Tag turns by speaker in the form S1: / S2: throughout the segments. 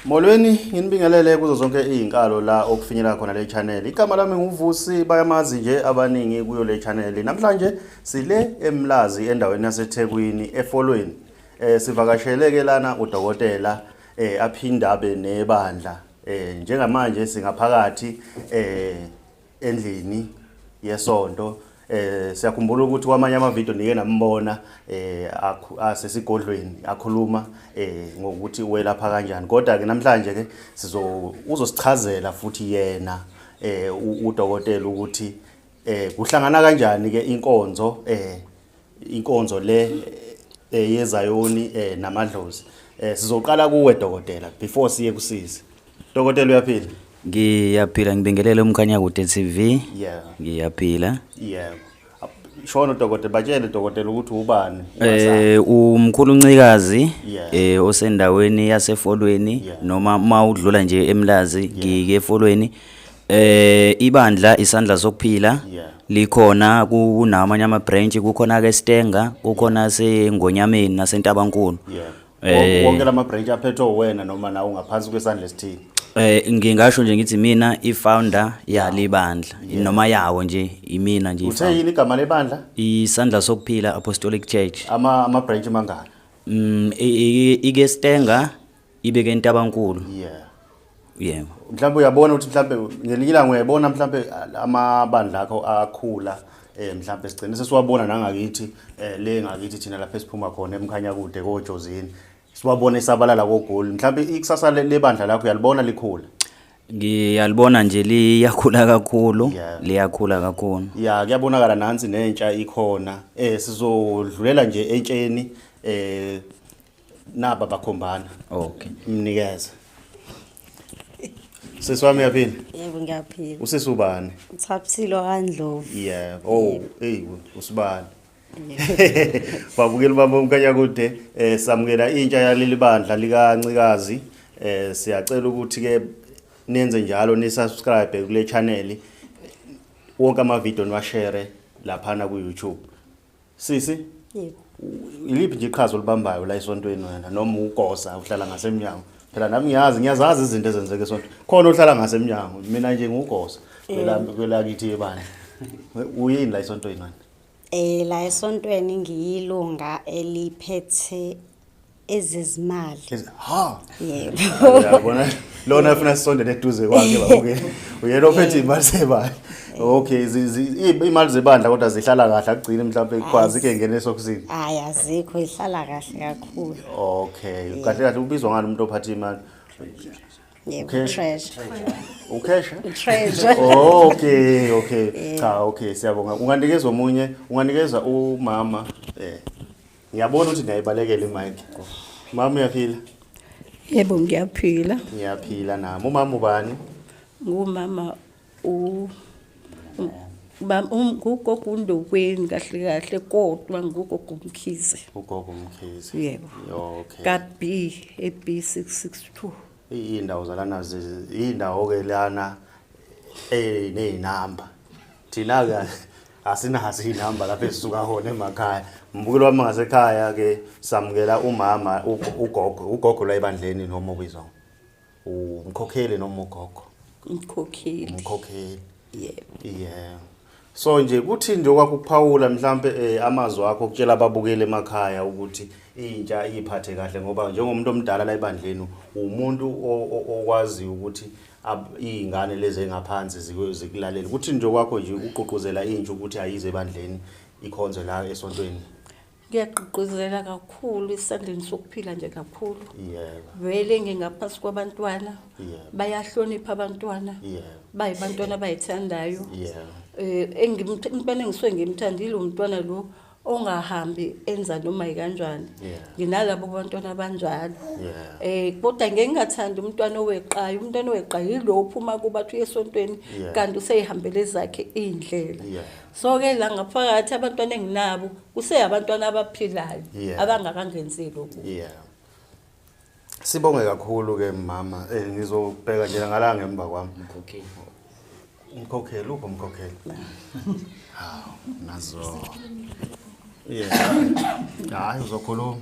S1: Molweni nginibingelele kuzo zonke izinkalo la okufinyelela khona le channel. Igama lami nguVusi bayamazi nje abaningi kuyo le channel. Namhlanje sile eMlazi endaweni yaseThekwini efolweni. Sivakasheleke lana udokotela aphinda abe nebandla. Njengamanje singaphakathi endlini yesonto. Siyakhumbula ukuthi kwamanye amavideo nike nambona asesigodlweni akhuluma ngokuthi welapha kanjani, kodwa ke namhlanje ke uzosichazela futhi yena udokotela ukuthi kuhlangana kanjani ke inkonzo le yezayoni namadlozi. Sizoqala kuwe dokotela before siye kusize. Dokotela uyaphila?
S2: Ngiyaphila, ngibingelele umkhanya kude TV.
S1: Yeah.
S2: Ngiyaphila.
S1: Yeah. Shona dokotela, batshele dokotela ukuthi ubani?
S2: Umkhulu uncikazi
S1: Yeah.
S2: osendaweni yasefolweni
S1: Yeah.
S2: noma mawudlula nje eMlazi ngikefolweni. Ibandla isandla sokuphila
S1: Yeah.
S2: likhona kunamanye ama branch, kukhona ke Stenga, kukhona seNgonyameni naseNtabankulu.
S1: Yeah. Wonke lama branch aphethwe wena noma na ungaphansi kwesandla esithile?
S2: Ngingasho nje ngithi mina i-founder yalibandla noma yawo nje imina nje.
S1: Uthe yini igama lebandla?
S2: Isandla sokuphila Apostolic Church.
S1: Ama branch mangaka?
S2: Ike Stenga ibeke eNtabankulu.
S1: Yeah.
S2: Yebo.
S1: Mhlawumbe uyabona ukuthi mhlawumbe ngelinye ilanga uyabona mhlawumbe amabandla akho akhula, mhlawumbe sigcine sesiwabona nangakithi le ngakithi thina lapha esiphuma khona emkhanya kude koJozini. Siwabona isabalala koGoli. Mhlawumbe ikusasa lebandla lakho uyalibona likhula?
S2: Ngiyalibona nje liyakhula kakhulu,
S1: Yeah.
S2: liyakhula kakhulu.
S1: Yeah, kuyabonakala nansi nentsha ikhona. Sizodlulela nje entsheni naba bakhombana.
S2: Okay.
S1: Mnikeze. Sesiwami yaphila?
S3: Yebo ngiyaphila.
S1: Usesubani?
S3: Uthaphilo kaNdlovu.
S1: Yeah. Oh, hey usibani. Babukeli bami umkhanya kude samukela intsha yaleli bandla likancikazi. Siyacela ukuthi ke nenze njalo ni subscribe kule channel. Wonke ama video niwashare lapha ku YouTube. Sisi?
S3: Yebo.
S1: Iliphi nje iqhaza olibambayo la esontweni wena noma ugosa uhlala ngasemnyango? Phela nami ngiyazazi izinto ezenzeke esonto. Khona uhlala ngasemnyango, mina nje ngugosa kwelakithi ebandla. Uyini la esontweni wena?
S3: La esontweni ngiyilunga eliphethe ezezimali.
S1: Ha.
S3: Yebo.
S1: Uyabona lona ufuna sisondele eduze kwakhe babukeli. Uyena ophethe imali zebandla. Okay, imali zebandla kodwa zihlala kahle agcina mhlawumbe ikwazi ke ngene sokusini.
S3: Hayi azikho, ihlala kahle kakhulu.
S1: Okay, kahle kahle ubizwa ngani umuntu ophatha imali?
S3: Yebo,
S1: Cash.
S3: treasure.
S1: Ukesha?
S3: Treasure.
S1: Okay. Cha, okay, siyabonga. Unganikeza umama ngiyabona ukuthi nayibalekela imic. Mama uyaphila?
S4: Yebo ngiyaphila.
S1: Ngiyaphila nami. Umama ubani?
S4: Ngumama ngugogo uNdokweni kahle kodwa ngugogo Mkhize.
S1: Ugogo Mkhize.
S4: Yebo.
S1: Okay.
S4: Ka-B AB662.
S1: Indawo zalana indawo ke lana nezinamba. Thina ke asinazi inamba lapha esisuka khona emakhaya. Mbukelo wami ngasekhaya ke samukela umama ugogo la ebandleni noma ubizwa umkhokheli noma ugogo.
S4: Umkhokheli.
S1: Yebo. Yeah. So nje kuthi nje kwakuphawula mhlambe amazwi akho ukutshela ababukeli emakhaya ukuthi intsha iphathe kahle ngoba njengomuntu omdala la ebandleni umuntu okwazi ukuthi izingane lezi engaphansi zikulalela. Kuthi nje kwakho nje uqoqozela intsha ukuthi ayize ebandleni ikhonze la esontweni.
S4: Ngiyaqoqozela kakhulu isandleni sokuphila nje kakhulu.
S1: Yebo.
S4: Vele ngingaphansi kwabantwana.
S1: Yebo.
S4: Bayahlonipha abantwana.
S1: Yebo.
S4: Bayibantwana abayithandayo.
S1: Yebo.
S4: Engimntwana engisuke ngimthandile umntwana lo ongahambi enza noma ikanjani. Nginalabo bantwana abanjalo. Kodwa ngeke ngathanda umntwana oweqayo. Umntwana oweqayo yilo ophuma kubathu esontweni kanti useyihambele zakhe indlela. So ke la ngaphakathi abantwana enginabo kuseyabantwana abaphilayo abangakangenzeli lokho.
S1: Sibonge kakhulu ke mama. Ngizobheka nje ngala ngemba kwami. Umkhokheli uphi umkhokheli? Hawo nazo. Yeah. Hayi uzokhuluma.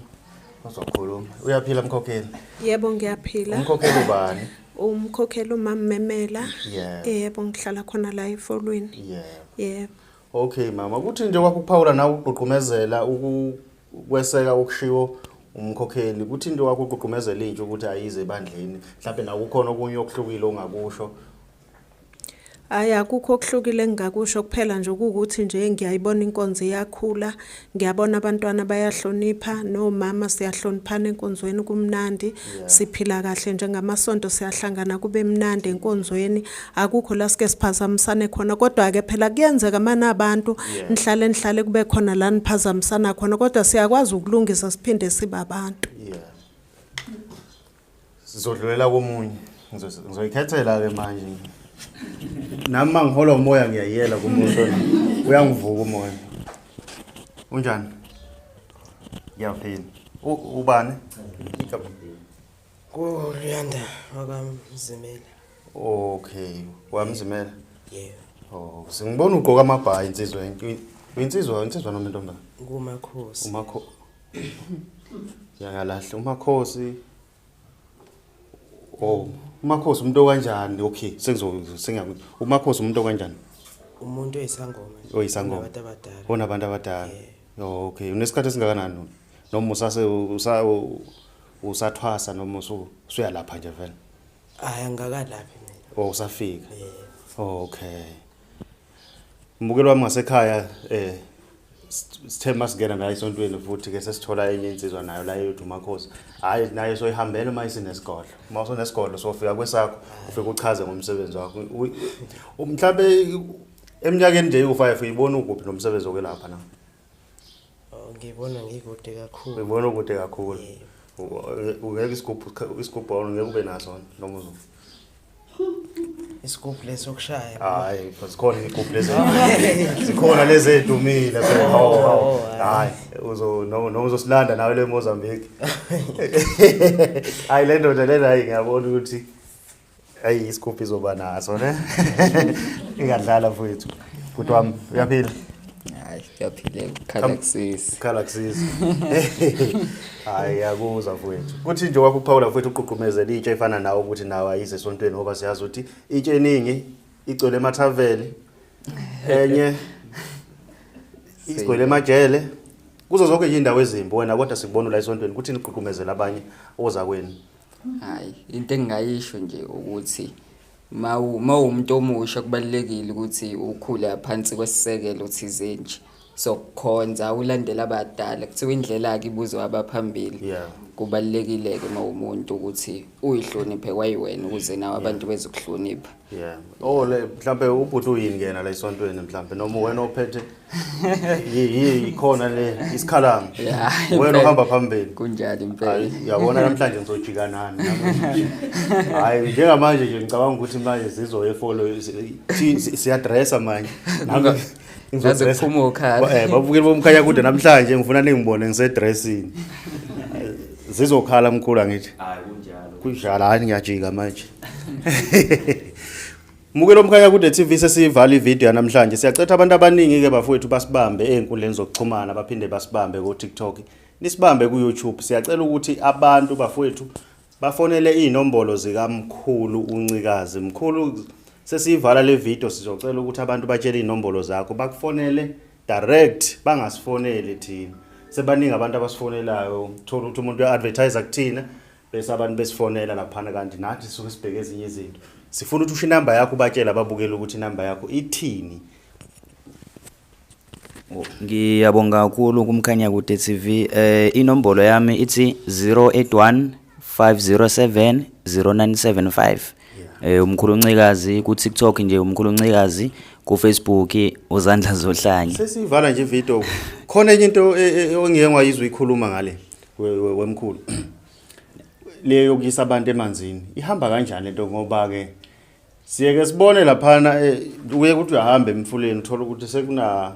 S1: Uzokhuluma. Uyaphila mkhokheli?
S5: Yebo ngiyaphila.
S1: Umkhokheli ubani?
S5: Umkhokheli umamemela.
S1: Yeah.
S5: Yebo ngihlala khona la efolweni.
S1: Yeah.
S5: Yebo.
S1: Okay mama, kuthi nje kwakho ukuphawula nawe ugqugqumezela ukweseka okushiwo umkhokheli. Kuthi nje kwakho ugqugqumezela intsha ukuthi ayize ebandleni. Mhlawumbe nawo kukhona okunye okuhlukile ongakusho.
S5: Hayi akukho okuhlukile engingakusho kuphela nje ukuthi nje ngiyayibona inkonzo iyakhula, ngiyabona abantwana bayahlonipha nomama siyahloniphana enkonzweni kumnandi, siphila kahle njengamasonto siyahlangana kube mnandi enkonzweni, akukho la sike siphazamisane khona kodwa ke phela kuyenzeka mana abantu nihlale kube khona la niphazamisana khona kodwa siyakwazi ukulungisa siphinde sibe abantu.
S1: Yeah. Sizodlulela komunye. Ngizoyikhethela ke manje. Nami mangihola umoya ngiyayela kumuntu uyangivuka umoya. Unjani? Ngiyaphila. Ubani?
S6: Kuyanda wakamzimela.
S1: Okay, wamzimela.
S6: Yebo.
S1: Oh, singibona ugqoka amabhayi insizwa insizwa noma intombazana?
S6: Kumakhosi.
S1: Yangalahle umakhosi. Oh, umakhosi umuntu kanjani? Okay, sengiyakuthi. Umakhosi umuntu kanjani?
S6: Umuntu oyisangoma.
S1: Oyisangoma.
S6: Nabantu abadala.
S1: Onabantu abadala. Oh, okay. Unesikhathi esingakanani noma usathwasa noma usuyalapha nje vele?
S6: Hayi angakalaphi mina.
S1: Oh, usafika. Oh, okay. Mbukelo wami ngasekhaya sithe masingena la esontweni futhi ke sesithola enye insizwa nayo la yethu umakhosi. Hayi naye soyihambela mayisinesikolo. Uma usonesikolo sofika kwesakho ufike uchaze ngomsebenzi wakho. Mhlawumbe eminyakeni nje u5 uyibona ukuphi nomsebenzi okwelapha na?
S6: Ngibona ngikude kakhulu.
S1: Ngibona ukude kakhulu. Ungeke isigubhu ngeke ube naso noma uzo.
S6: Isigubhu leso kushaya.
S1: Hayi, sikhona igubhu lezi. Sikhona lezi edumile hayi, noma uzosilanda nawe le Mozambique. Hayi le ndoda lena hayi ngiyabona ukuthi hayi isigubhu izoba naso ne. Ingadlala mfowethu. Futhi wami uyaphila?
S7: Hayi, uyaphile Galaxies.
S1: Hayi yakuzwa mfowethu. Kuthi nje kwakho uPaula mfowethu uqhuqhumezela intsha efana nawe ukuthi nawe ayize esontweni ngoba siyazi ukuthi intsha eningi igcwele emathaveli. Enye igcwele emajele. Kuzo zonke nje indawo ezimbi wena kodwa sikubona la esontweni kuthi niqhuqhumezela abanye oza kweni.
S7: Hayi, into engingayisho nje ukuthi umuntu omusha kubalekile ukuthi ukhule phansi kwesisekelo thizeni nje sokukhonza ulandela abadala kuthiwa indlela yakhe ibuzwa abaphambili. Kubalekile ke umuntu ukuthi uyihloniphe kwayiwena ukuze nawe abantu bezokuhlonipha.
S1: Yeah. Oh mhlambe ubhuti uyini ngena la esontweni mhlambe noma wena ophethe ikhona le isikhalanga. Wena uhamba phambili.
S7: Kunjani impela.
S1: Yabona namhlanje ngizojika nani. Hayi njengamanje nje ngicabanga ukuthi manje sizo efollow siyadressa manje.
S7: Ngizophuma ukhala.
S1: Babukeli bomkhanya kude namhlanje ngifuna ningibone ngisedressini. Zizokhala mkhulu ngithi.
S2: Hayi kunjalo.
S1: Kunjalo hayi ngiyajika manje. Mukelo mkhanya kude TV sesivala ivideo namhlanje. Siyacetha abantu abaningi ke bafowethu basibambe einkundleni zokuxhumana baphinde basibambe ku TikTok. Nisibambe ku YouTube. Siyacela ukuthi abantu bafowethu bafonele inombolo zikamkhulu uncikazi. Mkhulu sesivala le video sizocela ukuthi abantu batshele inombolo zakho bakufonele direct bangasifonele thina. Sebaningi abantu abasifonelayo uthola ukuthi umuntu uadvertise kuthina bese abantu besifonela laphana kanti nathi suke sibheke ezinye izinto. Sifuna ukuthi usho inamba yakho batshela ababukeli ukuthi inamba yakho ithini.
S2: Ngiyabonga kakhulu kumkhanya kude TV. Inombolo yami ithi 081 507 0975. Umkhulu uncikazi ku TikTok nje umkhulu uncikazi ku Facebook uzandla zohlanye.
S1: Sesivala nje video. Khona enye into ongiyeke ngayizwa ikhuluma ngale wemkhulu. Leyo yokuyisa abantu emanzini. Ihamba kanjani lento ngoba ke siyeke sibone laphana uye ukuthi uyahamba emfuleni uthola ukuthi sekuna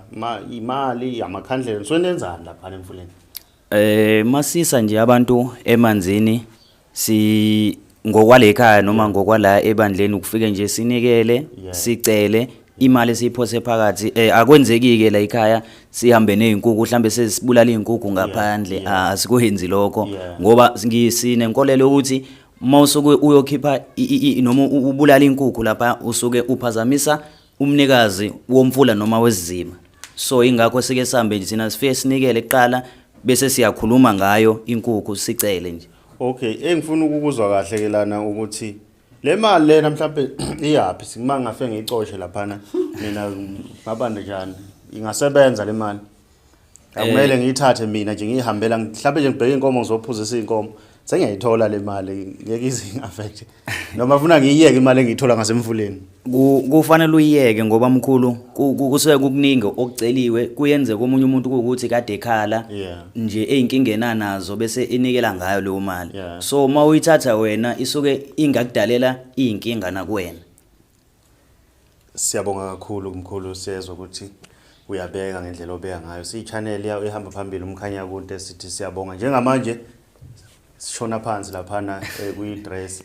S1: imali yamakhandlela sonenzani laphana emfuleni.
S2: Masisa nje abantu emanzini ngokwalekhaya noma ngokwala ebandleni ukufike nje sinikele sicele imali siyiphose phakathi akwenzeki-ke la ekhaya sihambe ney'nkukhu mhlambe sesibulala iy'nkukhu ngaphandle asikwenzi lokho ngoba sinenkolelo ukuthi uma usuke uyokhipha noma ubulala inkukhu lapha usuke uphazamisa umnikazi womfula noma wesizima. So ingakho sike sihambe nje thina sifike sinikele kuqala bese siyakhuluma ngayo inkukhu sicele nje.
S1: Okay, engifuna ukukuzwa kahle ke lana ukuthi le mali lena mhlawumbe iyapi sikuma ngafe ngicoshe laphana mina ngabanda njani ingasebenza le mali. Akumele ngiyithathe mina nje ngihambela mhlawumbe nje ngibheke inkomo ngizophuzisa inkomo sengiyayithola le mali ngeke izingaffect noma ufuna ngiyiyeke imali engiyithola ngasemfuleni.
S2: Kufanele uyiyeke ngoba mkhulu kusuke kukuningi okuceliwe kuyenze komunye umuntu ukuthi kade ekhala nje ezinkingena nazo bese inikela ngayo leyo mali. So uma uyithatha wena isuke ingakudalela izinkinga nakuwena.
S1: Siyabonga kakhulu mkhulu siyezwa ukuthi uyabeka ngendlela obeka ngayo. Sichannel yawo ehamba phambili umkhanya konke sithi siyabonga njengamanje sishona phansi laphana kuyi dress